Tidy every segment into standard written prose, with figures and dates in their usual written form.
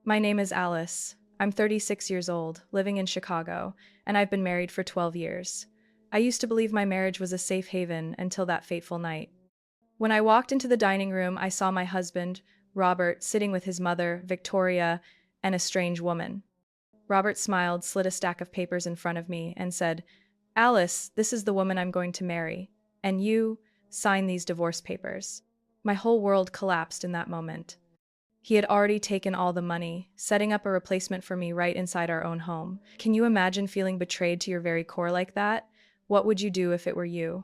My name is Alice. I'm 36 years old, living in Chicago, and I've been married for 12 years. I used to believe my marriage was a safe haven until that fateful night. When I walked into the dining room, I saw my husband, Robert, sitting with his mother, Victoria, and a strange woman. Robert smiled, slid a stack of papers in front of me, and said, "Alice, this is the woman I'm going to marry. And you, sign these divorce papers." My whole world collapsed in that moment. He had already taken all the money, setting up a replacement for me right inside our own home. Can you imagine feeling betrayed to your very core like that? What would you do if it were you?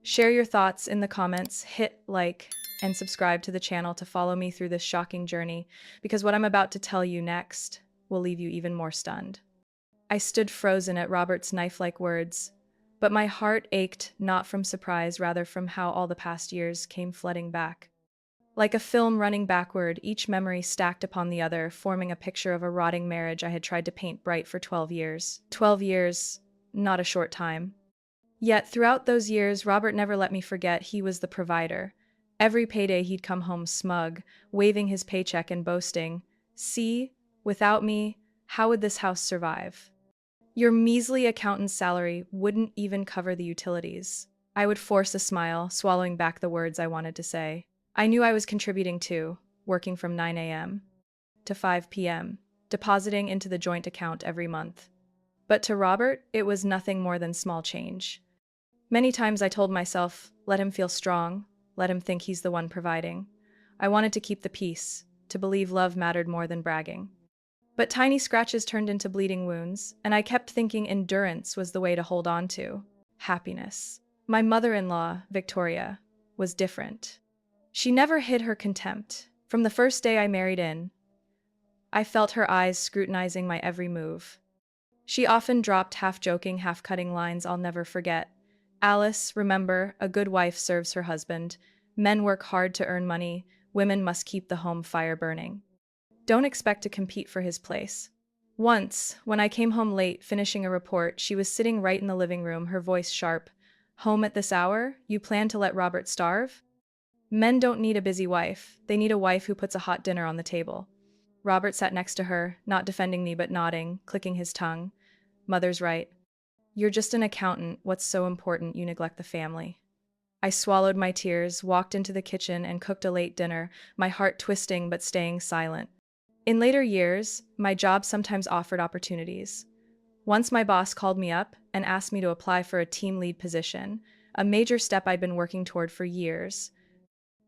Share your thoughts in the comments, hit like, and subscribe to the channel to follow me through this shocking journey, because what I'm about to tell you next will leave you even more stunned. I stood frozen at Robert's knife-like words, but my heart ached not from surprise, rather from how all the past years came flooding back. Like a film running backward, each memory stacked upon the other, forming a picture of a rotting marriage I had tried to paint bright for 12 years. 12 years, not a short time. Yet throughout those years, Robert never let me forget he was the provider. Every payday he'd come home smug, waving his paycheck and boasting, "See, without me, how would this house survive? Your measly accountant's salary wouldn't even cover the utilities." I would force a smile, swallowing back the words I wanted to say. I knew I was contributing too, working from 9 a.m. to 5 p.m., depositing into the joint account every month. But to Robert, it was nothing more than small change. Many times I told myself, let him feel strong, let him think he's the one providing. I wanted to keep the peace, to believe love mattered more than bragging. But tiny scratches turned into bleeding wounds, and I kept thinking endurance was the way to hold on to happiness. My mother-in-law, Victoria, was different. She never hid her contempt. From the first day I married in, I felt her eyes scrutinizing my every move. She often dropped half-joking, half-cutting lines I'll never forget. "Alice, remember, a good wife serves her husband. Men work hard to earn money. Women must keep the home fire burning. Don't expect to compete for his place." Once, when I came home late, finishing a report, she was sitting right in the living room, her voice sharp. "Home at this hour? You plan to let Robert starve?" Men don't need a busy wife. They need a wife who puts a hot dinner on the table. Robert sat next to her, not defending me but nodding, clicking his tongue. "Mother's right. You're just an accountant. What's so important you neglect the family?" I swallowed my tears, walked into the kitchen, and cooked a late dinner, my heart twisting but staying silent. In later years, my job sometimes offered opportunities. Once my boss called me up and asked me to apply for a team lead position, a major step I'd been working toward for years.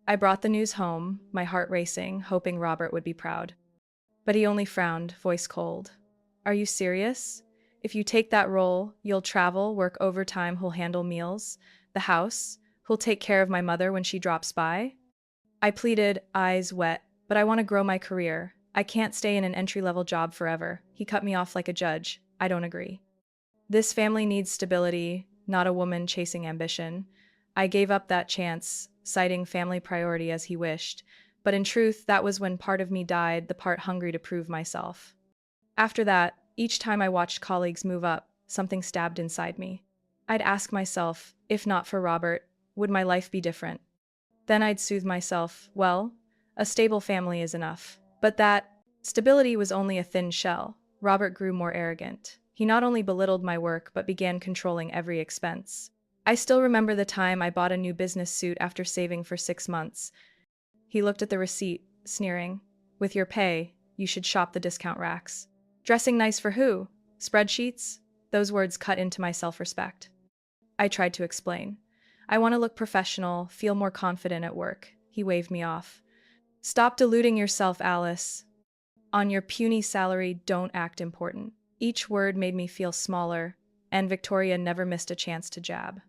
I brought the news home, my heart racing, hoping Robert would be proud. But he only frowned, voice cold. "Are you serious? If you take that role, you'll travel, work overtime, who'll handle meals, the house, who'll take care of my mother when she drops by?" I pleaded, eyes wet, "But I want to grow my career. I can't stay in an entry-level job forever." He cut me off like a judge. "I don't agree. This family needs stability, not a woman chasing ambition." I gave up that chance, citing family priority as he wished, but in truth, that was when part of me died, the part hungry to prove myself. After that, each time I watched colleagues move up, something stabbed inside me. I'd ask myself, if not for Robert, would my life be different? Then I'd soothe myself, well, a stable family is enough. But that stability was only a thin shell. Robert grew more arrogant. He not only belittled my work, but began controlling every expense. I still remember the time I bought a new business suit after saving for 6 months. He looked at the receipt, sneering. "With your pay, you should shop the discount racks." Dressing nice for who? Spreadsheets? Those words cut into my self-respect. I tried to explain. "I want to look professional, feel more confident at work." He waved me off. "Stop deluding yourself, Alice. On your puny salary, don't act important." Each word made me feel smaller, and Victoria never missed a chance to jab.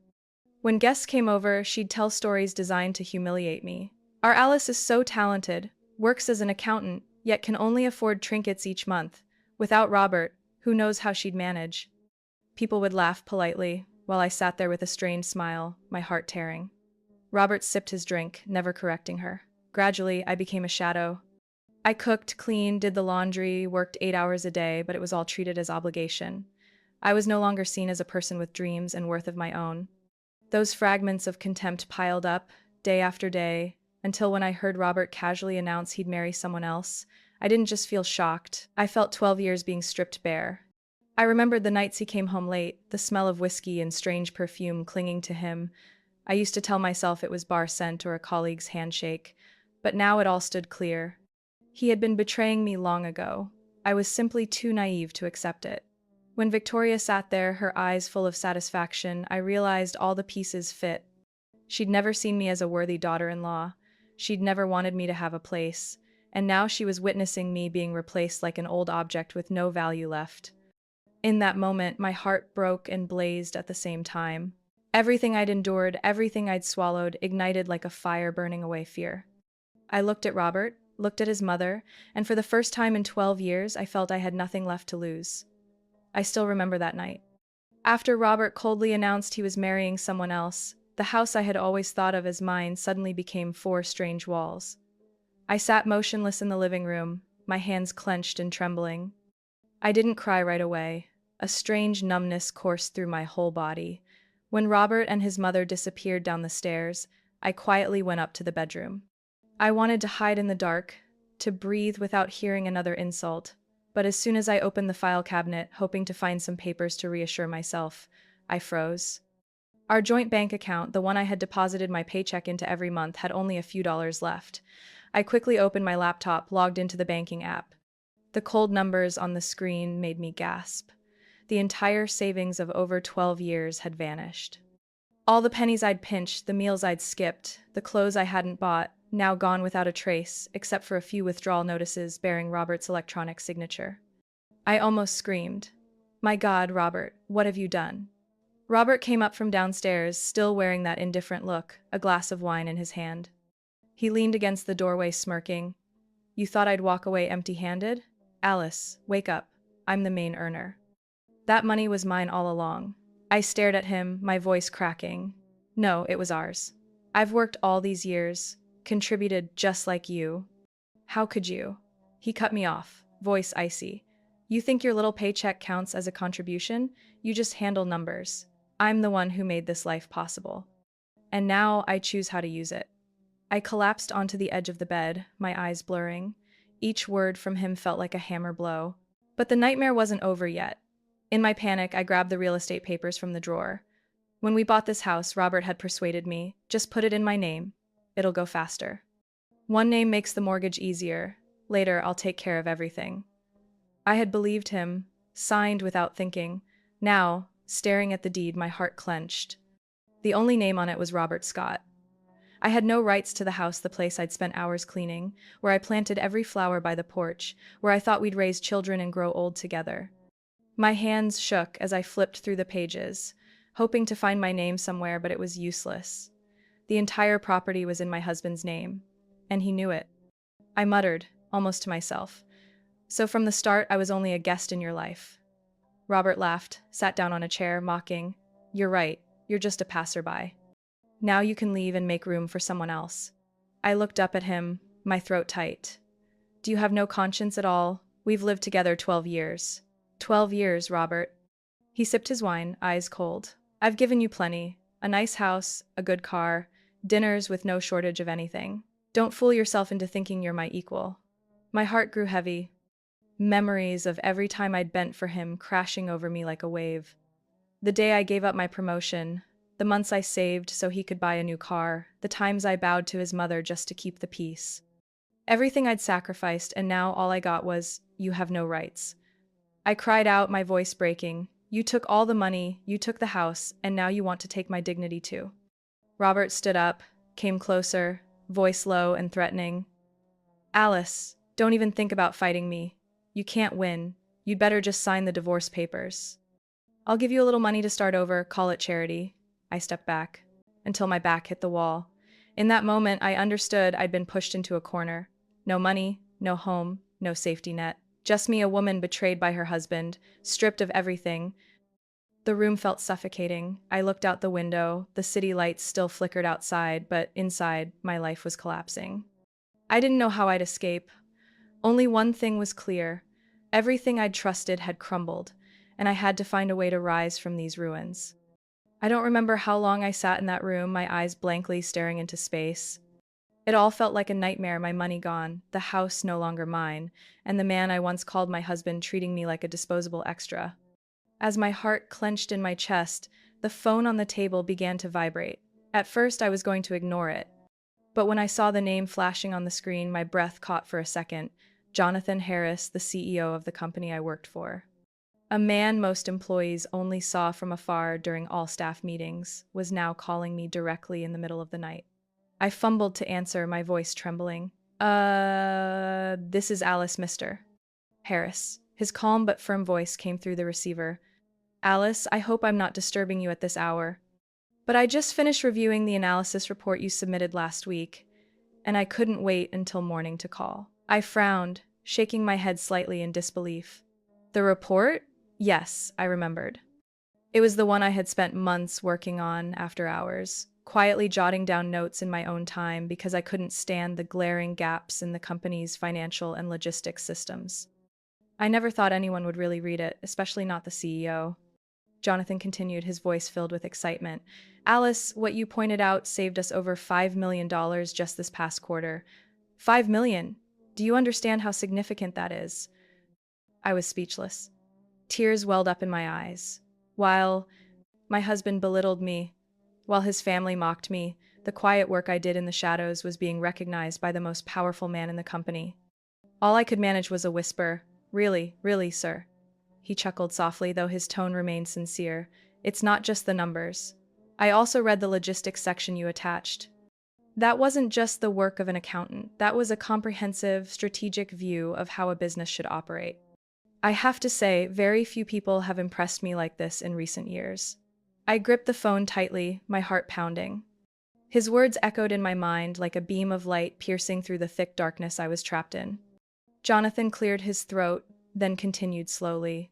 When guests came over, she'd tell stories designed to humiliate me. "Our Alice is so talented, works as an accountant, yet can only afford trinkets each month. Without Robert, who knows how she'd manage?" People would laugh politely, while I sat there with a strained smile, my heart tearing. Robert sipped his drink, never correcting her. Gradually, I became a shadow. I cooked, cleaned, did the laundry, worked 8 hours a day, but it was all treated as obligation. I was no longer seen as a person with dreams and worth of my own. Those fragments of contempt piled up, day after day, until when I heard Robert casually announce he'd marry someone else, I didn't just feel shocked, I felt 12 years being stripped bare. I remembered the nights he came home late, the smell of whiskey and strange perfume clinging to him. I used to tell myself it was bar scent or a colleague's handshake, but now it all stood clear. He had been betraying me long ago. I was simply too naive to accept it. When Victoria sat there, her eyes full of satisfaction, I realized all the pieces fit. She'd never seen me as a worthy daughter-in-law. She'd never wanted me to have a place. And now she was witnessing me being replaced like an old object with no value left. In that moment, my heart broke and blazed at the same time. Everything I'd endured, everything I'd swallowed, ignited like a fire burning away fear. I looked at Robert, looked at his mother, and for the first time in 12 years, I felt I had nothing left to lose. I still remember that night. After Robert coldly announced he was marrying someone else, the house I had always thought of as mine suddenly became four strange walls. I sat motionless in the living room, my hands clenched and trembling. I didn't cry right away. A strange numbness coursed through my whole body. When Robert and his mother disappeared down the stairs, I quietly went up to the bedroom. I wanted to hide in the dark, to breathe without hearing another insult, but as soon as I opened the file cabinet, hoping to find some papers to reassure myself, I froze. Our joint bank account, the one I had deposited my paycheck into every month, had only a few dollars left. I quickly opened my laptop, logged into the banking app. The cold numbers on the screen made me gasp. The entire savings of over 12 years had vanished. All the pennies I'd pinched, the meals I'd skipped, the clothes I hadn't bought, now gone without a trace, except for a few withdrawal notices bearing Robert's electronic signature. I almost screamed. My God, Robert, what have you done? Robert came up from downstairs, still wearing that indifferent look, a glass of wine in his hand. He leaned against the doorway, smirking. You thought I'd walk away empty-handed? Alice, wake up. I'm the main earner. That money was mine all along. I stared at him, my voice cracking. No, it was ours. I've worked all these years, contributed just like you. How could you? He cut me off, voice icy. You think your little paycheck counts as a contribution? You just handle numbers. I'm the one who made this life possible. And now I choose how to use it. I collapsed onto the edge of the bed, my eyes blurring. Each word from him felt like a hammer blow. But the nightmare wasn't over yet. In my panic, I grabbed the real estate papers from the drawer. When we bought this house, Robert had persuaded me, just put it in my name. It'll go faster. One name makes the mortgage easier. Later, I'll take care of everything. I had believed him, signed without thinking. Now, staring at the deed, my heart clenched. The only name on it was Robert Scott. I had no rights to the house, the place I'd spent hours cleaning, where I planted every flower by the porch, where I thought we'd raise children and grow old together. My hands shook as I flipped through the pages, hoping to find my name somewhere, but it was useless. The entire property was in my husband's name, and he knew it. I muttered, almost to myself. So from the start, I was only a guest in your life. Robert laughed, sat down on a chair, mocking. You're right, you're just a passerby. Now you can leave and make room for someone else. I looked up at him, my throat tight. Do you have no conscience at all? We've lived together 12 years. 12 years, Robert. He sipped his wine, eyes cold. I've given you plenty. A nice house, a good car, dinners with no shortage of anything. Don't fool yourself into thinking you're my equal. My heart grew heavy. Memories of every time I'd bent for him crashing over me like a wave. The day I gave up my promotion, the months I saved so he could buy a new car, the times I bowed to his mother just to keep the peace. Everything I'd sacrificed, and now all I got was, you have no rights. I cried out, my voice breaking. You took all the money, you took the house, and now you want to take my dignity too. Robert stood up, came closer, voice low and threatening. Alice, don't even think about fighting me. You can't win. You'd better just sign the divorce papers. I'll give you a little money to start over, call it charity. I stepped back, until my back hit the wall. In that moment, I understood I'd been pushed into a corner. No money, no home, no safety net. Just me, a woman betrayed by her husband, stripped of everything. The room felt suffocating. I looked out the window. The city lights still flickered outside, but inside, my life was collapsing. I didn't know how I'd escape. Only one thing was clear. Everything I'd trusted had crumbled, and I had to find a way to rise from these ruins. I don't remember how long I sat in that room, my eyes blankly staring into space. It all felt like a nightmare, my money gone, the house no longer mine, and the man I once called my husband treating me like a disposable extra. As my heart clenched in my chest, the phone on the table began to vibrate. At first, I was going to ignore it, but when I saw the name flashing on the screen, my breath caught for a second. Jonathan Harris, the CEO of the company I worked for. A man most employees only saw from afar during all staff meetings, was now calling me directly in the middle of the night. I fumbled to answer, my voice trembling. This is Alice, Mr. Harris. His calm but firm voice came through the receiver. Alice, I hope I'm not disturbing you at this hour. But I just finished reviewing the analysis report you submitted last week, and I couldn't wait until morning to call. I frowned, shaking my head slightly in disbelief. The report? Yes, I remembered. It was the one I had spent months working on after hours, quietly jotting down notes in my own time because I couldn't stand the glaring gaps in the company's financial and logistics systems. I never thought anyone would really read it, especially not the CEO. Jonathan continued, his voice filled with excitement. Alice, what you pointed out saved us over $5 million just this past quarter. $5 million? Do you understand how significant that is? I was speechless. Tears welled up in my eyes. While my husband belittled me, while his family mocked me, the quiet work I did in the shadows was being recognized by the most powerful man in the company. All I could manage was a whisper. Really, really, sir. He chuckled softly, though his tone remained sincere. It's not just the numbers. I also read the logistics section you attached. That wasn't just the work of an accountant. That was a comprehensive, strategic view of how a business should operate. I have to say, very few people have impressed me like this in recent years. I gripped the phone tightly, my heart pounding. His words echoed in my mind like a beam of light piercing through the thick darkness I was trapped in. Jonathan cleared his throat, then continued slowly.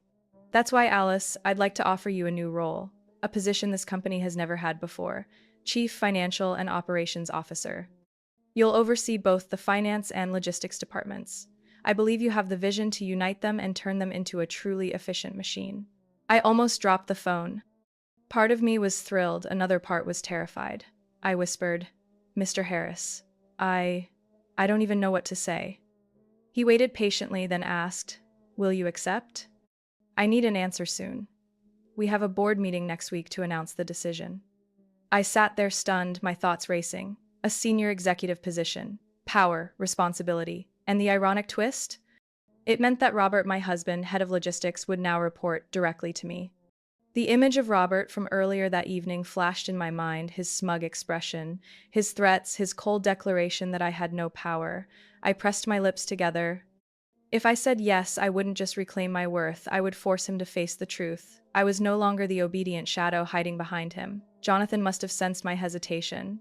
That's why, Alice, I'd like to offer you a new role, a position this company has never had before, Chief Financial and Operations Officer. You'll oversee both the finance and logistics departments. I believe you have the vision to unite them and turn them into a truly efficient machine. I almost dropped the phone. Part of me was thrilled, another part was terrified. I whispered, Mr. Harris, I don't even know what to say. He waited patiently, then asked, Will you accept? I need an answer soon. We have a board meeting next week to announce the decision. I sat there stunned, my thoughts racing. A senior executive position, power, responsibility, and the ironic twist? It meant that Robert, my husband, head of logistics, would now report directly to me. The image of Robert from earlier that evening flashed in my mind, his smug expression, his threats, his cold declaration that I had no power. I pressed my lips together. If I said yes, I wouldn't just reclaim my worth, I would force him to face the truth. I was no longer the obedient shadow hiding behind him. Jonathan must have sensed my hesitation.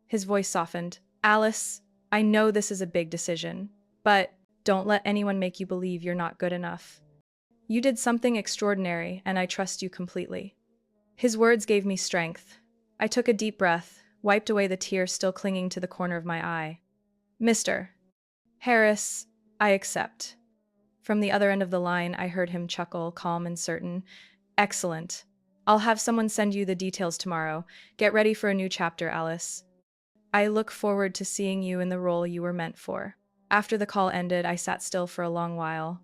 His voice softened. Alice, I know this is a big decision, but don't let anyone make you believe you're not good enough. You did something extraordinary, and I trust you completely. His words gave me strength. I took a deep breath, wiped away the tear still clinging to the corner of my eye. Mr. Harris, I accept. From the other end of the line, I heard him chuckle, calm and certain. Excellent. I'll have someone send you the details tomorrow. Get ready for a new chapter, Alice. I look forward to seeing you in the role you were meant for. After the call ended, I sat still for a long while.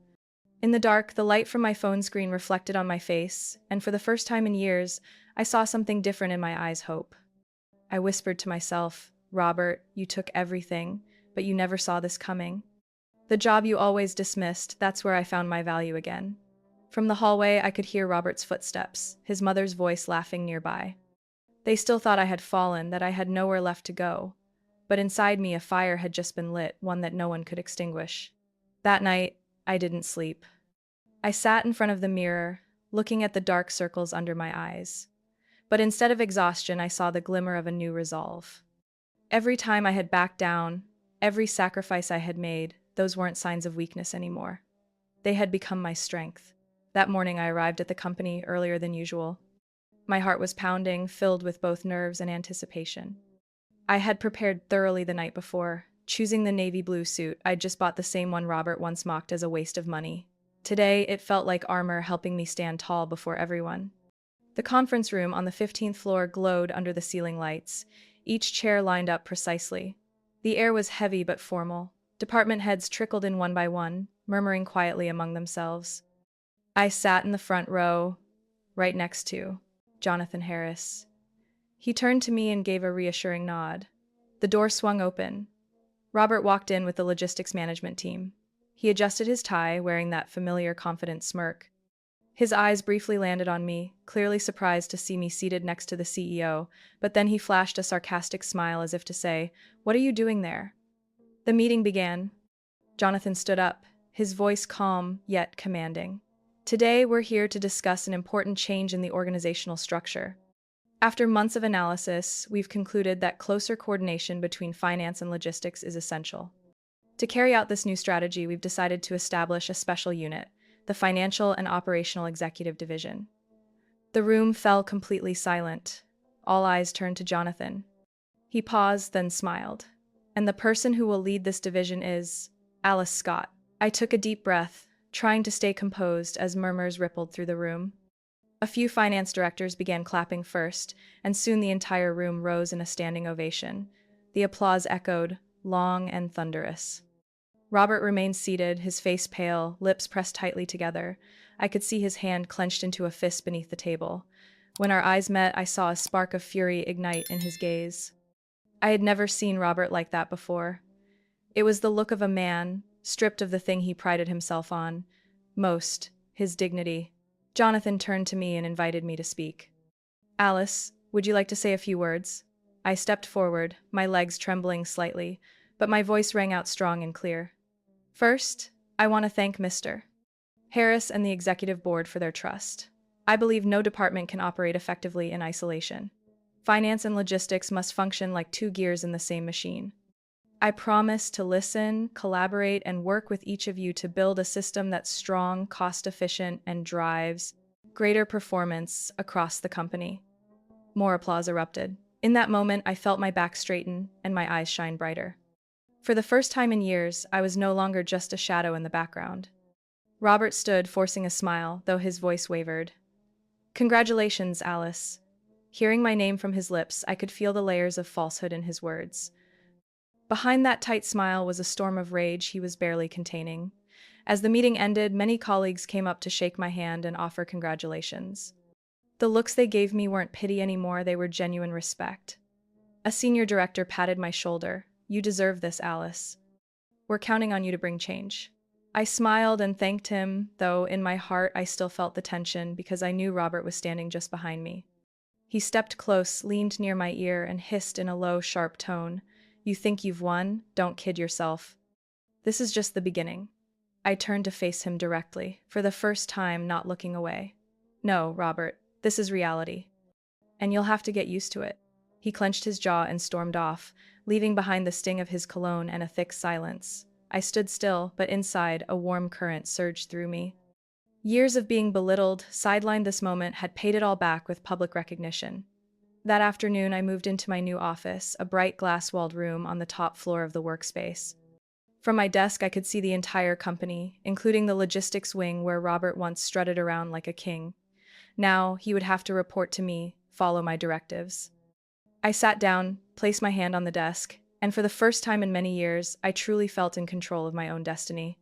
In the dark, the light from my phone screen reflected on my face, and for the first time in years, I saw something different in my eyes, hope. I whispered to myself, Robert, you took everything, but you never saw this coming. The job you always dismissed, that's where I found my value again. From the hallway, I could hear Robert's footsteps, his mother's voice laughing nearby. They still thought I had fallen, that I had nowhere left to go. But inside me, a fire had just been lit, one that no one could extinguish. That night, I didn't sleep. I sat in front of the mirror, looking at the dark circles under my eyes. But instead of exhaustion, I saw the glimmer of a new resolve. Every time I had backed down, every sacrifice I had made, those weren't signs of weakness anymore. They had become my strength. That morning I arrived at the company earlier than usual. My heart was pounding, filled with both nerves and anticipation. I had prepared thoroughly the night before, choosing the navy blue suit. I'd just bought the same one Robert once mocked as a waste of money. Today, it felt like armor helping me stand tall before everyone. The conference room on the 15th floor glowed under the ceiling lights, each chair lined up precisely. The air was heavy but formal. Department heads trickled in one by one, murmuring quietly among themselves. I sat in the front row, right next to Jonathan Harris. He turned to me and gave a reassuring nod. The door swung open. Robert walked in with the logistics management team. He adjusted his tie, wearing that familiar, confident smirk. His eyes briefly landed on me, clearly surprised to see me seated next to the CEO, but then he flashed a sarcastic smile as if to say, "What are you doing there?" The meeting began. Jonathan stood up, his voice calm yet commanding. "Today, we're here to discuss an important change in the organizational structure. After months of analysis, we've concluded that closer coordination between finance and logistics is essential. To carry out this new strategy, we've decided to establish a special unit, the Financial and Operational Executive Division." The room fell completely silent. All eyes turned to Jonathan. He paused, then smiled. "And the person who will lead this division is Alice Scott." I took a deep breath, trying to stay composed as murmurs rippled through the room. A few finance directors began clapping first, and soon the entire room rose in a standing ovation. The applause echoed, long and thunderous. Robert remained seated, his face pale, lips pressed tightly together. I could see his hand clenched into a fist beneath the table. When our eyes met, I saw a spark of fury ignite in his gaze. I had never seen Robert like that before. It was the look of a man, stripped of the thing he prided himself on, most, his dignity. Jonathan turned to me and invited me to speak. "Alice, would you like to say a few words?" I stepped forward, my legs trembling slightly, but my voice rang out strong and clear. "First, I want to thank Mr. Harris and the executive board for their trust. I believe no department can operate effectively in isolation. Finance and logistics must function like two gears in the same machine. I promise to listen, collaborate, and work with each of you to build a system that's strong, cost-efficient, and drives greater performance across the company." More applause erupted. In that moment, I felt my back straighten and my eyes shine brighter. For the first time in years, I was no longer just a shadow in the background. Robert stood, forcing a smile, though his voice wavered. "Congratulations, Alice." Hearing my name from his lips, I could feel the layers of falsehood in his words. Behind that tight smile was a storm of rage he was barely containing. As the meeting ended, many colleagues came up to shake my hand and offer congratulations. The looks they gave me weren't pity anymore, they were genuine respect. A senior director patted my shoulder. "You deserve this, Alice. We're counting on you to bring change." I smiled and thanked him, though in my heart I still felt the tension because I knew Robert was standing just behind me. He stepped close, leaned near my ear, and hissed in a low, sharp tone, "You think you've won? Don't kid yourself. This is just the beginning." I turned to face him directly, for the first time not looking away. "No, Robert, this is reality. And you'll have to get used to it." He clenched his jaw and stormed off, leaving behind the sting of his cologne and a thick silence. I stood still, but inside, a warm current surged through me. Years of being belittled, sidelined this moment, had paid it all back with public recognition. That afternoon, I moved into my new office, a bright glass-walled room on the top floor of the workspace. From my desk, I could see the entire company, including the logistics wing where Robert once strutted around like a king. Now, he would have to report to me, follow my directives. I sat down, placed my hand on the desk, and for the first time in many years, I truly felt in control of my own destiny.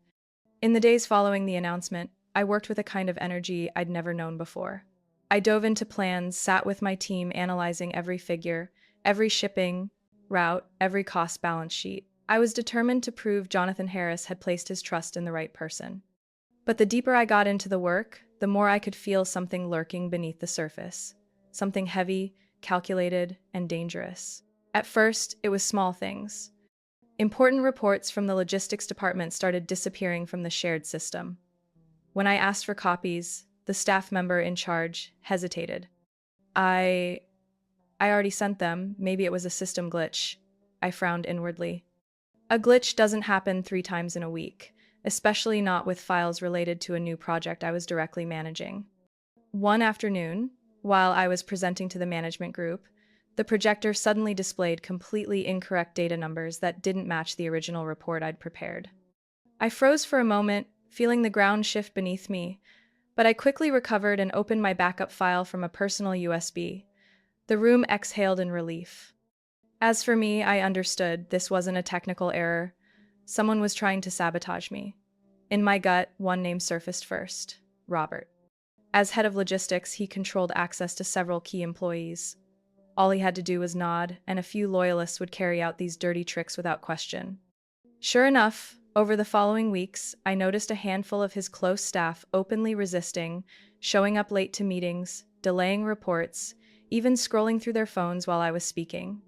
In the days following the announcement, I worked with a kind of energy I'd never known before. I dove into plans, sat with my team analyzing every figure, every shipping route, every cost balance sheet. I was determined to prove Jonathan Harris had placed his trust in the right person. But the deeper I got into the work, the more I could feel something lurking beneath the surface. Something heavy, calculated, and dangerous. At first, it was small things. Important reports from the logistics department started disappearing from the shared system. When I asked for copies, the staff member in charge hesitated. I already sent them. Maybe it was a system glitch." I frowned inwardly. A glitch doesn't happen 3 times in a week, especially not with files related to a new project I was directly managing. One afternoon, while I was presenting to the management group, the projector suddenly displayed completely incorrect data numbers that didn't match the original report I'd prepared. I froze for a moment, feeling the ground shift beneath me, but I quickly recovered and opened my backup file from a personal USB. The room exhaled in relief. As for me, I understood this wasn't a technical error. Someone was trying to sabotage me. In my gut, one name surfaced first: Robert. As head of logistics, he controlled access to several key employees. All he had to do was nod, and a few loyalists would carry out these dirty tricks without question. Sure enough, over the following weeks, I noticed a handful of his close staff openly resisting, showing up late to meetings, delaying reports, even scrolling through their phones while I was speaking.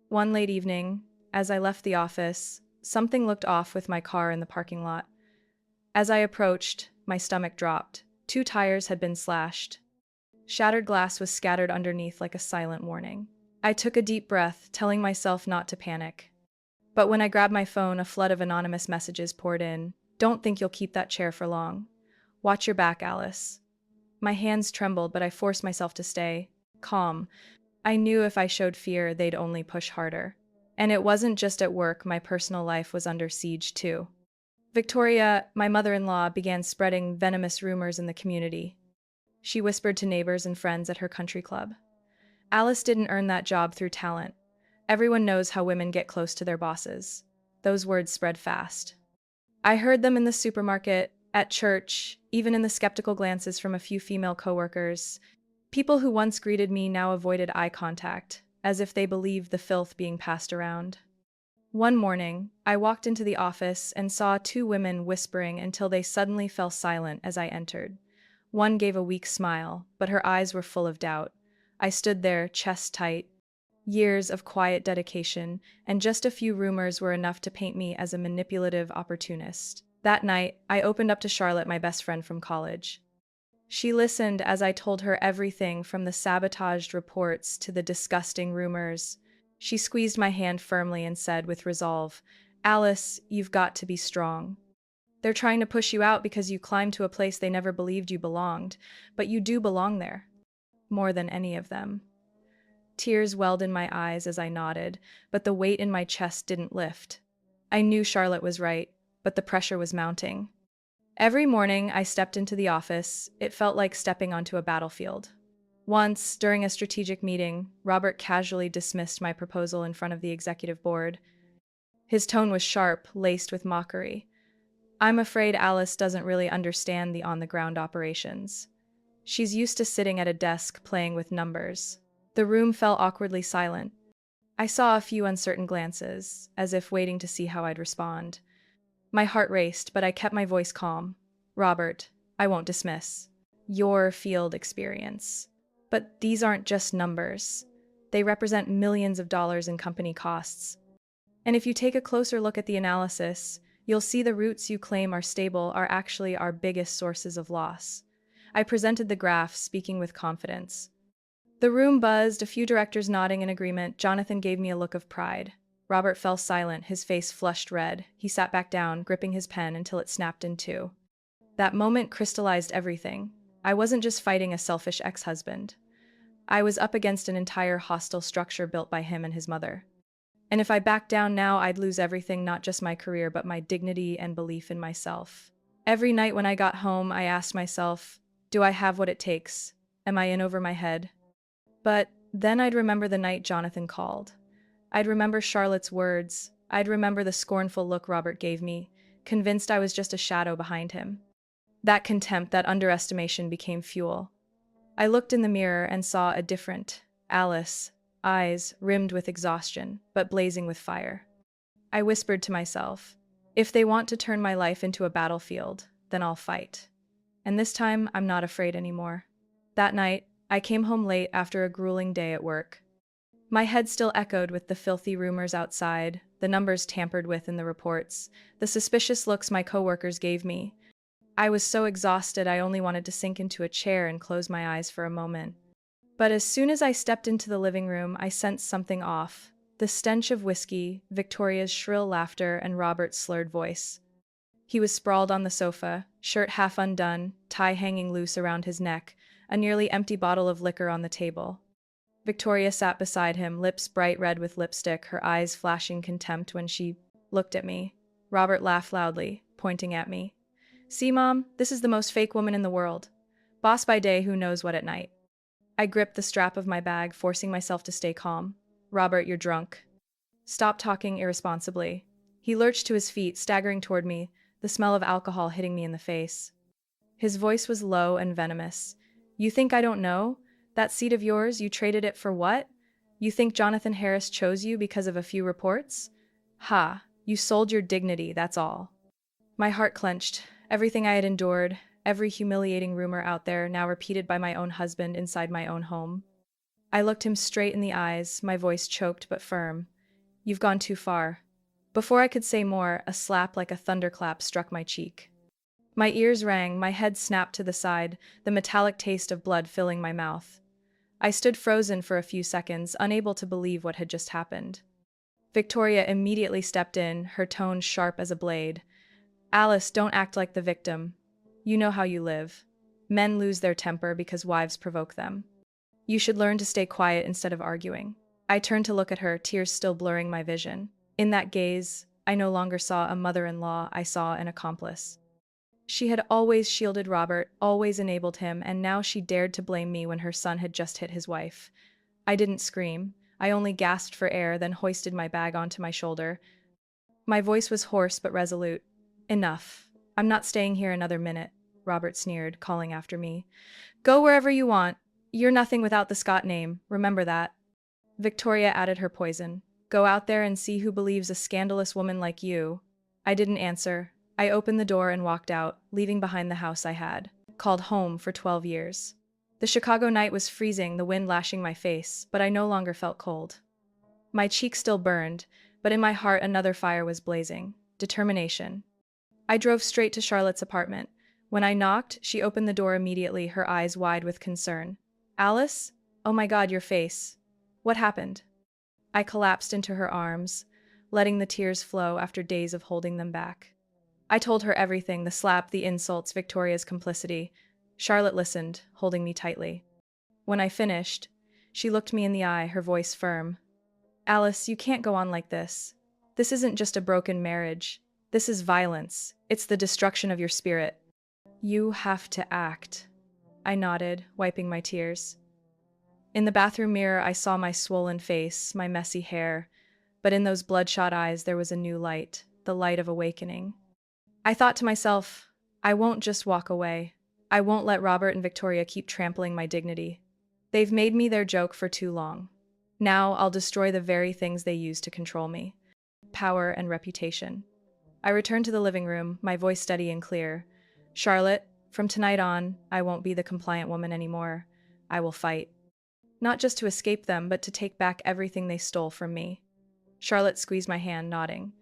One late evening, as I left the office, something looked off with my car in the parking lot. As I approached, my stomach dropped. Two tires had been slashed. Shattered glass was scattered underneath like a silent warning. I took a deep breath, telling myself not to panic. But when I grabbed my phone, a flood of anonymous messages poured in. "Don't think you'll keep that chair for long. Watch your back, Alice." My hands trembled, but I forced myself to stay calm. I knew if I showed fear, they'd only push harder. And it wasn't just at work, my personal life was under siege too. Victoria, my mother-in-law, began spreading venomous rumors in the community. She whispered to neighbors and friends at her country club. "Alice didn't earn that job through talent. Everyone knows how women get close to their bosses." Those words spread fast. I heard them in the supermarket, at church, even in the skeptical glances from a few female coworkers. People who once greeted me now avoided eye contact, as if they believed the filth being passed around. One morning, I walked into the office and saw two women whispering until they suddenly fell silent as I entered. One gave a weak smile, but her eyes were full of doubt. I stood there, chest tight. Years of quiet dedication, and just a few rumors were enough to paint me as a manipulative opportunist. That night, I opened up to Charlotte, my best friend from college. She listened as I told her everything from the sabotaged reports to the disgusting rumors. She squeezed my hand firmly and said with resolve, "Alice, you've got to be strong. They're trying to push you out because you climbed to a place they never believed you belonged, but you do belong there. More than any of them." Tears welled in my eyes as I nodded, but the weight in my chest didn't lift. I knew Charlotte was right, but the pressure was mounting. Every morning I stepped into the office, it felt like stepping onto a battlefield. Once, during a strategic meeting, Robert casually dismissed my proposal in front of the executive board. His tone was sharp, laced with mockery. "I'm afraid Alice doesn't really understand the on-the-ground operations. She's used to sitting at a desk playing with numbers." The room fell awkwardly silent. I saw a few uncertain glances, as if waiting to see how I'd respond. My heart raced, but I kept my voice calm. "Robert, I won't dismiss your field experience. But these aren't just numbers. They represent millions of dollars in company costs. And if you take a closer look at the analysis, you'll see the routes you claim are stable are actually our biggest sources of loss." I presented the graph, speaking with confidence. The room buzzed, a few directors nodding in agreement. Jonathan gave me a look of pride. Robert fell silent, his face flushed red. He sat back down, gripping his pen until it snapped in two. That moment crystallized everything. I wasn't just fighting a selfish ex-husband. I was up against an entire hostile structure built by him and his mother. And if I backed down now, I'd lose everything, not just my career, but my dignity and belief in myself. Every night when I got home, I asked myself, do I have what it takes? Am I in over my head? But then I'd remember the night Jonathan called. I'd remember Charlotte's words. I'd remember the scornful look Robert gave me, convinced I was just a shadow behind him. That contempt, that underestimation became fuel. I looked in the mirror and saw a different Alice, eyes rimmed with exhaustion, but blazing with fire. I whispered to myself, if they want to turn my life into a battlefield, then I'll fight. And this time, I'm not afraid anymore. That night, I came home late after a grueling day at work. My head still echoed with the filthy rumors outside, the numbers tampered with in the reports, the suspicious looks my coworkers gave me. I was so exhausted I only wanted to sink into a chair and close my eyes for a moment. But as soon as I stepped into the living room, I sensed something off. The stench of whiskey, Victoria's shrill laughter, and Robert's slurred voice. He was sprawled on the sofa, shirt half undone, tie hanging loose around his neck, a nearly empty bottle of liquor on the table. Victoria sat beside him, lips bright red with lipstick, her eyes flashing contempt when she looked at me. Robert laughed loudly, pointing at me. See, Mom, this is the most fake woman in the world. Boss by day, who knows what at night. I gripped the strap of my bag, forcing myself to stay calm. Robert, you're drunk. Stop talking irresponsibly. He lurched to his feet, staggering toward me, the smell of alcohol hitting me in the face. His voice was low and venomous. You think I don't know? That seat of yours, you traded it for what? You think Jonathan Harris chose you because of a few reports? Ha, you sold your dignity, that's all. My heart clenched. Everything I had endured, every humiliating rumor out there, now repeated by my own husband inside my own home. I looked him straight in the eyes, my voice choked but firm. You've gone too far. Before I could say more, a slap like a thunderclap struck my cheek. My ears rang, my head snapped to the side, the metallic taste of blood filling my mouth. I stood frozen for a few seconds, unable to believe what had just happened. Victoria immediately stepped in, her tone sharp as a blade. Alice, don't act like the victim. You know how you live. Men lose their temper because wives provoke them. You should learn to stay quiet instead of arguing. I turned to look at her, tears still blurring my vision. In that gaze, I no longer saw a mother-in-law, I saw an accomplice. She had always shielded Robert, always enabled him, and now she dared to blame me when her son had just hit his wife. I didn't scream. I only gasped for air, then hoisted my bag onto my shoulder. My voice was hoarse but resolute. Enough. I'm not staying here another minute, Robert sneered, calling after me. Go wherever you want. You're nothing without the Scott name, remember that. Victoria added her poison. Go out there and see who believes a scandalous woman like you. I didn't answer. I opened the door and walked out, leaving behind the house I had called home for 12 years. The Chicago night was freezing, the wind lashing my face, but I no longer felt cold. My cheeks still burned, but in my heart another fire was blazing. Determination. I drove straight to Charlotte's apartment. When I knocked, she opened the door immediately, her eyes wide with concern. Alice? Oh my God, your face. What happened? I collapsed into her arms, letting the tears flow after days of holding them back. I told her everything, the slap, the insults, Victoria's complicity. Charlotte listened, holding me tightly. When I finished, she looked me in the eye, her voice firm. Alice, you can't go on like this. This isn't just a broken marriage. This is violence. It's the destruction of your spirit. You have to act. I nodded, wiping my tears. In the bathroom mirror, I saw my swollen face, my messy hair, but in those bloodshot eyes there was a new light, the light of awakening. I thought to myself, I won't just walk away. I won't let Robert and Victoria keep trampling my dignity. They've made me their joke for too long. Now I'll destroy the very things they use to control me. Power and reputation. I returned to the living room, my voice steady and clear. Charlotte, from tonight on, I won't be the compliant woman anymore. I will fight. Not just to escape them, but to take back everything they stole from me. Charlotte squeezed my hand, nodding.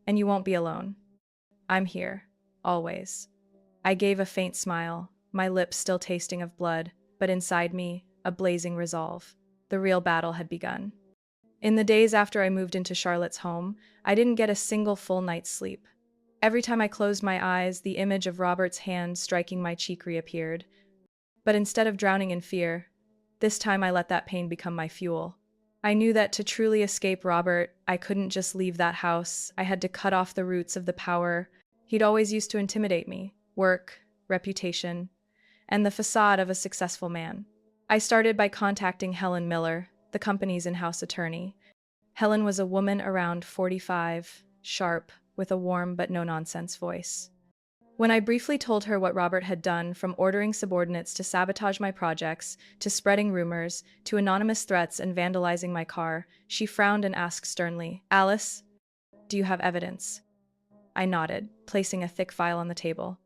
And you won't be alone. I'm here. Always. I gave a faint smile, my lips still tasting of blood, but inside me, a blazing resolve. The real battle had begun. In the days after I moved into Charlotte's home, I didn't get a single full night's sleep. Every time I closed my eyes, the image of Robert's hand striking my cheek reappeared. But instead of drowning in fear, this time I let that pain become my fuel. I knew that to truly escape Robert, I couldn't just leave that house. I had to cut off the roots of the power he'd always used to intimidate me. Work, reputation, and the facade of a successful man. I started by contacting Helen Miller, the company's in-house attorney. Helen was a woman around 45, sharp, with a warm but no-nonsense voice. When I briefly told her what Robert had done, from ordering subordinates to sabotage my projects, to spreading rumors, to anonymous threats and vandalizing my car, she frowned and asked sternly, Alice, do you have evidence? I nodded, placing a thick file on the table.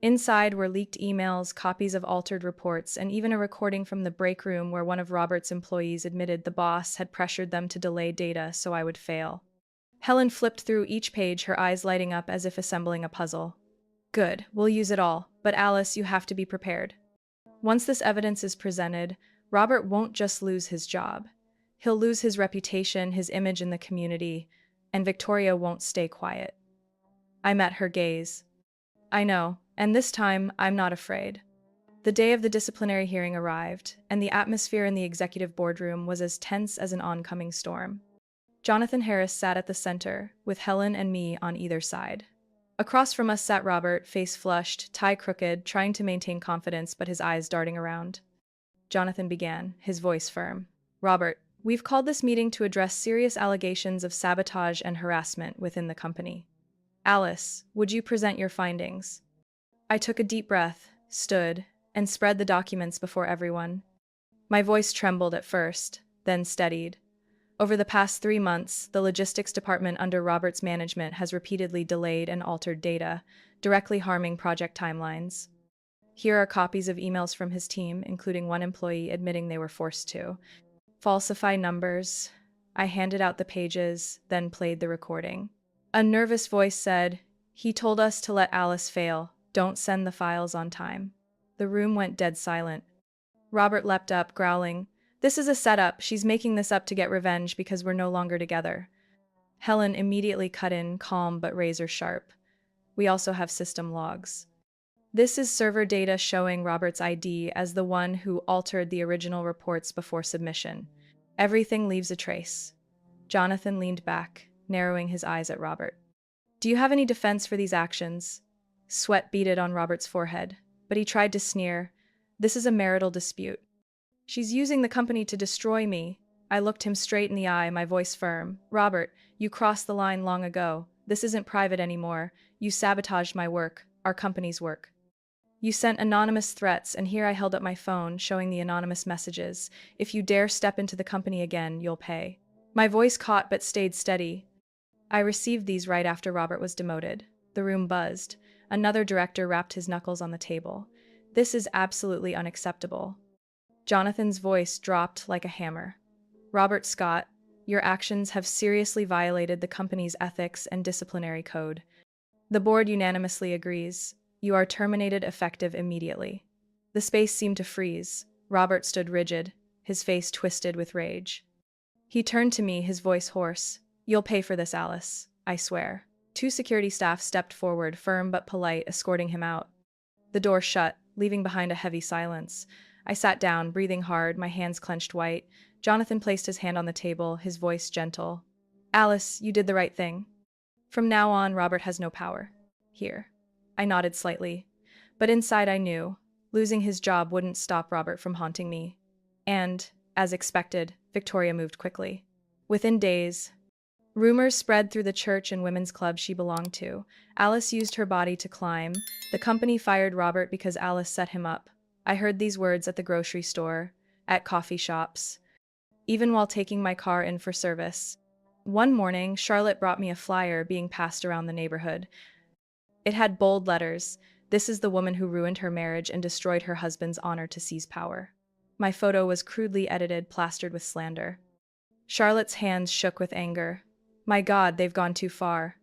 Inside were leaked emails, copies of altered reports, and even a recording from the break room where one of Robert's employees admitted the boss had pressured them to delay data so I would fail. Helen flipped through each page, her eyes lighting up as if assembling a puzzle. Good, we'll use it all, but Alice, you have to be prepared. Once this evidence is presented, Robert won't just lose his job. He'll lose his reputation, his image in the community, and Victoria won't stay quiet. I met her gaze. I know, and this time, I'm not afraid. The day of the disciplinary hearing arrived, and the atmosphere in the executive boardroom was as tense as an oncoming storm. Jonathan Harris sat at the center, with Helen and me on either side. Across from us sat Robert, face flushed, tie crooked, trying to maintain confidence but his eyes darting around. Jonathan began, his voice firm. Robert, We've called this meeting to address serious allegations of sabotage and harassment within the company. Alice, would you present your findings? I took a deep breath, stood, and spread the documents before everyone. My voice trembled at first, then steadied. Over the past 3 months, the logistics department under Robert's management has repeatedly delayed and altered data, directly harming project timelines. Here are copies of emails from his team, including one employee admitting they were forced to falsify numbers. I handed out the pages, then played the recording. A nervous voice said, "He told us to let Alice fail. Don't send the files on time." The room went dead silent. Robert leapt up, growling, "This is a setup. She's making this up to get revenge because we're no longer together." Helen immediately cut in, calm but razor sharp. "We also have system logs. This is server data showing Robert's ID as the one who altered the original reports before submission. Everything leaves a trace." Jonathan leaned back, narrowing his eyes at Robert. "Do you have any defense for these actions?" Sweat beaded on Robert's forehead, but he tried to sneer. "This is a marital dispute. She's using the company to destroy me." I looked him straight in the eye, my voice firm. "Robert, you crossed the line long ago. This isn't private anymore. You sabotaged my work, our company's work. You sent anonymous threats, and here I held up my phone, showing the anonymous messages. If you dare step into the company again, you'll pay." My voice caught but stayed steady. "I received these right after Robert was demoted." The room buzzed. Another director rapped his knuckles on the table. "This is absolutely unacceptable." Jonathan's voice dropped like a hammer. "Robert Scott, your actions have seriously violated the company's ethics and disciplinary code. The board unanimously agrees. You are terminated effective immediately." The space seemed to freeze. Robert stood rigid, his face twisted with rage. He turned to me, his voice hoarse. "You'll pay for this, Alice. I swear." Two security staff stepped forward, firm but polite, escorting him out. The door shut, leaving behind a heavy silence. I sat down, breathing hard, my hands clenched white. Jonathan placed his hand on the table, his voice gentle. "Alice, you did the right thing. From now on, Robert has no power here." I nodded slightly. But inside I knew, losing his job wouldn't stop Robert from haunting me. And, as expected, Victoria moved quickly. Within days, rumors spread through the church and women's club she belonged to. Alice used her body to climb. The company fired Robert because Alice set him up. I heard these words at the grocery store, at coffee shops, even while taking my car in for service. One morning, Charlotte brought me a flyer being passed around the neighborhood. It had bold letters, "This is the woman who ruined her marriage and destroyed her husband's honor to seize power." My photo was crudely edited, plastered with slander. Charlotte's hands shook with anger. "My God, they've gone too far."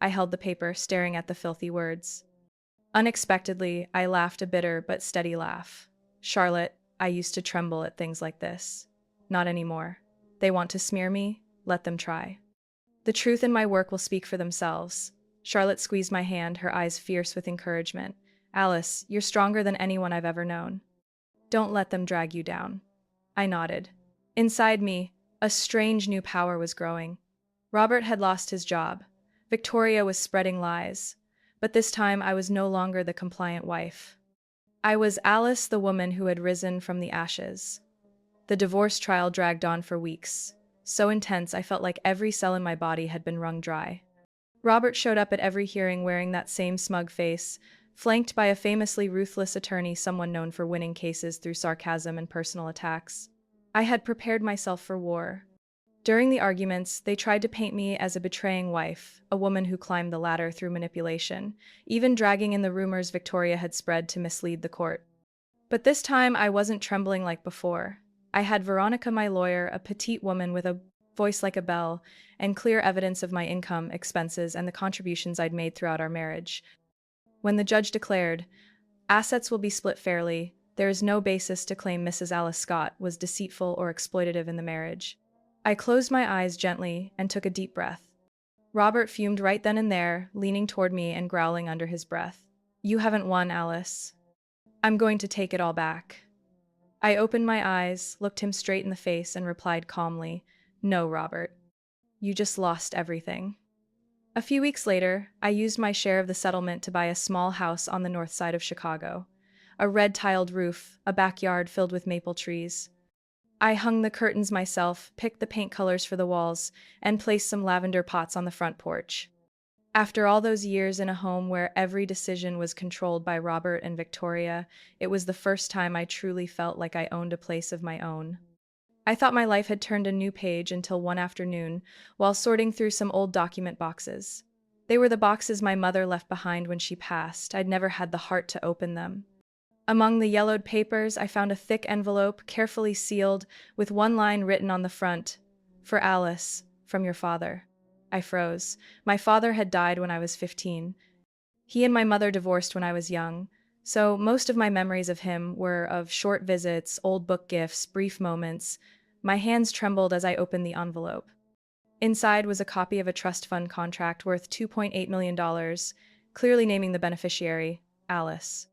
I held the paper, staring at the filthy words. Unexpectedly, I laughed, a bitter but steady laugh. "Charlotte, I used to tremble at things like this. Not anymore. They want to smear me? Let them try. The truth in my work will speak for themselves." Charlotte squeezed my hand, her eyes fierce with encouragement. "Alice, you're stronger than anyone I've ever known. Don't let them drag you down." I nodded. Inside me, a strange new power was growing. Robert had lost his job. Victoria was spreading lies. But this time I was no longer the compliant wife. I was Alice, the woman who had risen from the ashes. The divorce trial dragged on for weeks. So intense I felt like every cell in my body had been wrung dry. Robert showed up at every hearing wearing that same smug face, flanked by a famously ruthless attorney, someone known for winning cases through sarcasm and personal attacks. I had prepared myself for war. During the arguments, they tried to paint me as a betraying wife, a woman who climbed the ladder through manipulation, even dragging in the rumors Victoria had spread to mislead the court. But this time I wasn't trembling like before. I had Veronica, my lawyer, a petite woman with a voice like a bell, and clear evidence of my income, expenses, and the contributions I'd made throughout our marriage. When the judge declared, "Assets will be split fairly. There is no basis to claim Mrs. Alice Scott was deceitful or exploitative in the marriage," I closed my eyes gently and took a deep breath. Robert fumed right then and there, leaning toward me and growling under his breath. "You haven't won, Alice. I'm going to take it all back." I opened my eyes, looked him straight in the face, and replied calmly, "No, Robert. You just lost everything." A few weeks later, I used my share of the settlement to buy a small house on the north side of Chicago. A red-tiled roof, a backyard filled with maple trees. I hung the curtains myself, picked the paint colors for the walls, and placed some lavender pots on the front porch. After all those years in a home where every decision was controlled by Robert and Victoria, it was the first time I truly felt like I owned a place of my own. I thought my life had turned a new page until one afternoon, while sorting through some old document boxes. They were the boxes my mother left behind when she passed. I'd never had the heart to open them. Among the yellowed papers, I found a thick envelope, carefully sealed, with one line written on the front: "For Alice, from your father." I froze. My father had died when I was 15. He and my mother divorced when I was young, so most of my memories of him were of short visits, old book gifts, brief moments. My hands trembled as I opened the envelope. Inside was a copy of a trust fund contract worth $2.8 million, clearly naming the beneficiary, Alice.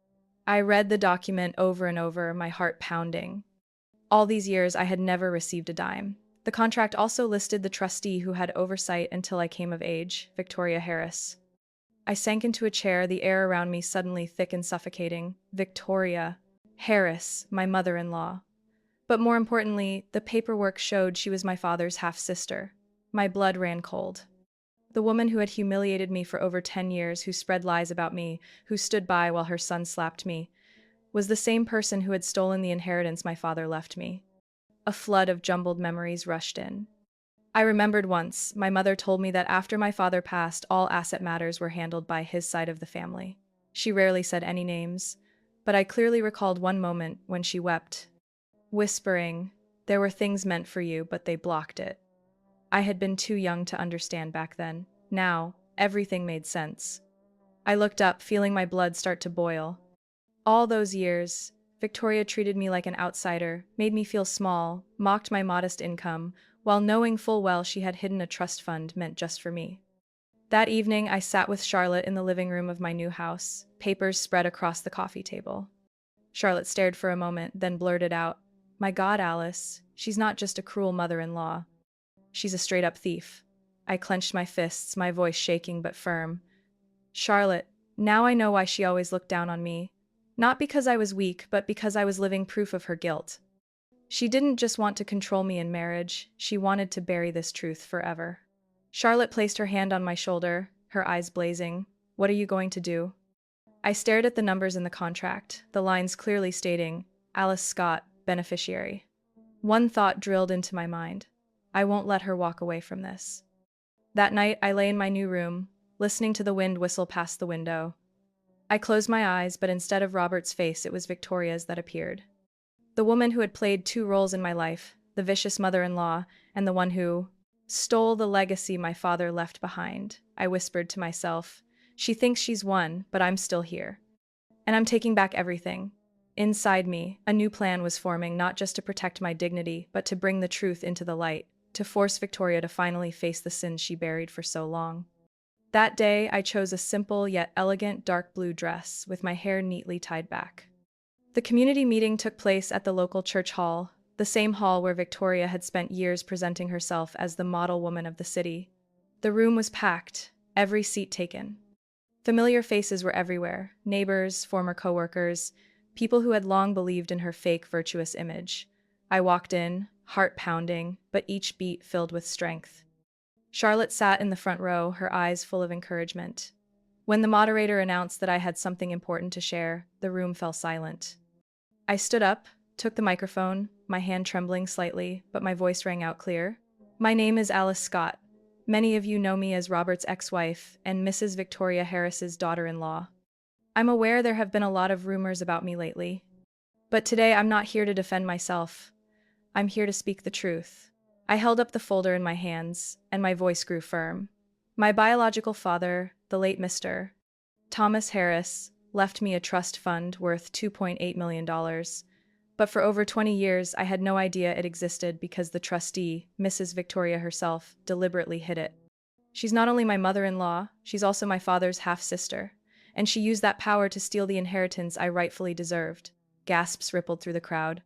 I read the document over and over, my heart pounding. All these years, I had never received a dime. The contract also listed the trustee who had oversight until I came of age, Victoria Harris. I sank into a chair, the air around me suddenly thick and suffocating. Victoria Harris, my mother-in-law. But more importantly, the paperwork showed she was my father's half-sister. My blood ran cold. The woman who had humiliated me for over 10 years, who spread lies about me, who stood by while her son slapped me, was the same person who had stolen the inheritance my father left me. A flood of jumbled memories rushed in. I remembered once, my mother told me that after my father passed, all asset matters were handled by his side of the family. She rarely said any names, but I clearly recalled one moment when she wept, whispering, "There were things meant for you, but they blocked it." I had been too young to understand back then. Now, everything made sense. I looked up, feeling my blood start to boil. All those years, Victoria treated me like an outsider, made me feel small, mocked my modest income, while knowing full well she had hidden a trust fund meant just for me. That evening, I sat with Charlotte in the living room of my new house, papers spread across the coffee table. Charlotte stared for a moment, then blurted out, "My God, Alice, she's not just a cruel mother-in-law. She's a straight-up thief." I clenched my fists, my voice shaking but firm. "Charlotte, now I know why she always looked down on me. Not because I was weak, but because I was living proof of her guilt. She didn't just want to control me in marriage, she wanted to bury this truth forever." Charlotte placed her hand on my shoulder, her eyes blazing. "What are you going to do?" I stared at the numbers in the contract, the lines clearly stating, Alice Scott, beneficiary. One thought drilled into my mind. I won't let her walk away from this. That night, I lay in my new room, listening to the wind whistle past the window. I closed my eyes, but instead of Robert's face, it was Victoria's that appeared. The woman who had played two roles in my life, the vicious mother-in-law, and the one who stole the legacy my father left behind. I whispered to myself, "She thinks she's won, but I'm still here. And I'm taking back everything." Inside me, a new plan was forming, not just to protect my dignity, but to bring the truth into the light, to force Victoria to finally face the sins she buried for so long. That day, I chose a simple yet elegant dark blue dress with my hair neatly tied back. The community meeting took place at the local church hall, the same hall where Victoria had spent years presenting herself as the model woman of the city. The room was packed, every seat taken. Familiar faces were everywhere, neighbors, former coworkers, people who had long believed in her fake virtuous image. I walked in, heart pounding, but each beat filled with strength. Charlotte sat in the front row, her eyes full of encouragement. When the moderator announced that I had something important to share, the room fell silent. I stood up, took the microphone, my hand trembling slightly, but my voice rang out clear. "My name is Alice Scott. Many of you know me as Robert's ex-wife and Mrs. Victoria Harris's daughter-in-law. I'm aware there have been a lot of rumors about me lately. But today I'm not here to defend myself. I'm here to speak the truth." I held up the folder in my hands, and my voice grew firm. My biological father, the late Mr. Thomas Harris, left me a trust fund worth $2.8 million. But for over 20 years, I had no idea it existed because the trustee, Mrs. Victoria herself, deliberately hid it. She's not only my mother-in-law, she's also my father's half-sister, and she used that power to steal the inheritance I rightfully deserved. Gasps rippled through the crowd.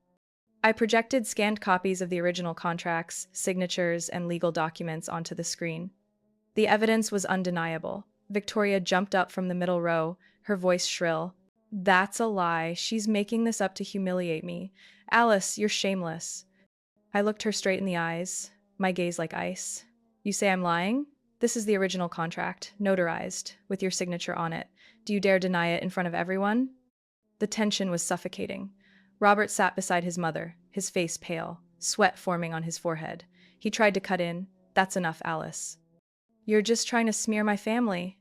I projected scanned copies of the original contracts, signatures, and legal documents onto the screen. The evidence was undeniable. Victoria jumped up from the middle row, her voice shrill. "That's a lie. She's making this up to humiliate me. Alice, you're shameless." I looked her straight in the eyes, my gaze like ice. You say I'm lying? This is the original contract, notarized, with your signature on it. Do you dare deny it in front of everyone? The tension was suffocating. Robert sat beside his mother, his face pale, sweat forming on his forehead. He tried to cut in. That's enough, Alice. You're just trying to smear my family.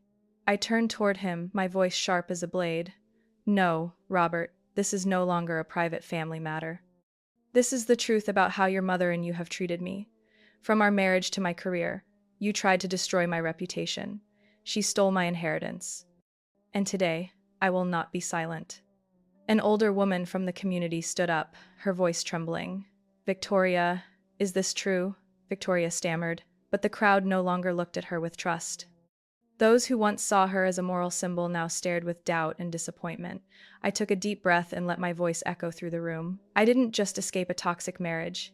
I turned toward him, my voice sharp as a blade. No, Robert, this is no longer a private family matter. This is the truth about how your mother and you have treated me. From our marriage to my career, you tried to destroy my reputation. She stole my inheritance. And today, I will not be silent. An older woman from the community stood up, her voice trembling. Victoria, is this true? Victoria stammered, but the crowd no longer looked at her with trust. Those who once saw her as a moral symbol now stared with doubt and disappointment. I took a deep breath and let my voice echo through the room. I didn't just escape a toxic marriage.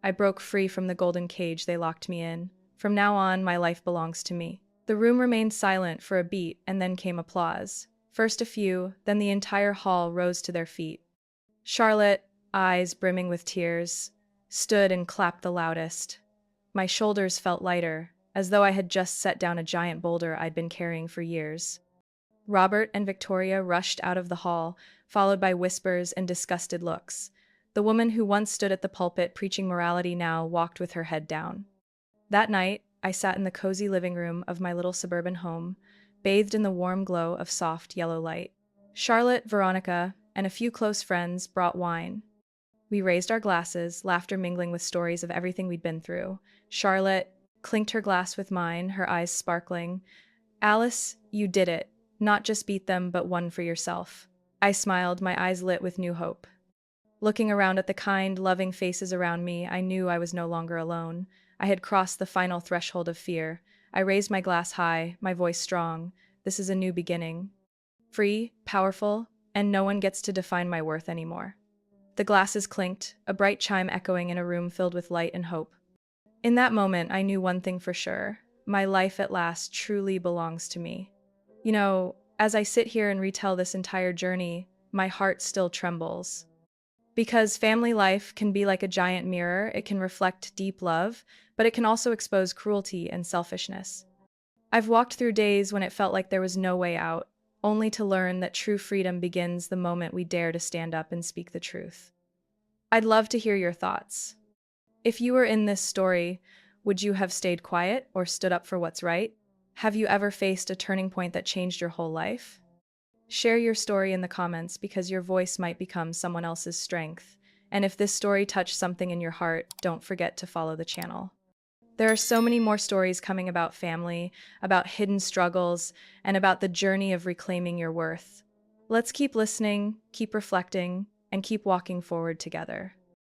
I broke free from the golden cage they locked me in. From now on, my life belongs to me. The room remained silent for a beat, and then came applause. First a few, then the entire hall rose to their feet. Charlotte, eyes brimming with tears, stood and clapped the loudest. My shoulders felt lighter, as though I had just set down a giant boulder I'd been carrying for years. Robert and Victoria rushed out of the hall, followed by whispers and disgusted looks. The woman who once stood at the pulpit preaching morality now walked with her head down. That night, I sat in the cozy living room of my little suburban home, bathed in the warm glow of soft yellow light. Charlotte, Veronica, and a few close friends brought wine. We raised our glasses, laughter mingling with stories of everything we'd been through. Charlotte clinked her glass with mine, her eyes sparkling. Alice, you did it. Not just beat them, but won for yourself. I smiled, my eyes lit with new hope. Looking around at the kind, loving faces around me, I knew I was no longer alone. I had crossed the final threshold of fear. I raised my glass high, my voice strong. This is a new beginning. Free, powerful, and no one gets to define my worth anymore. The glasses clinked, a bright chime echoing in a room filled with light and hope. In that moment, I knew one thing for sure. My life at last truly belongs to me. You know, as I sit here and retell this entire journey, my heart still trembles. Because family life can be like a giant mirror, it can reflect deep love, but it can also expose cruelty and selfishness. I've walked through days when it felt like there was no way out, only to learn that true freedom begins the moment we dare to stand up and speak the truth. I'd love to hear your thoughts. If you were in this story, would you have stayed quiet or stood up for what's right? Have you ever faced a turning point that changed your whole life? Share your story in the comments because your voice might become someone else's strength. And if this story touched something in your heart, don't forget to follow the channel. There are so many more stories coming about family, about hidden struggles, and about the journey of reclaiming your worth. Let's keep listening, keep reflecting, and keep walking forward together.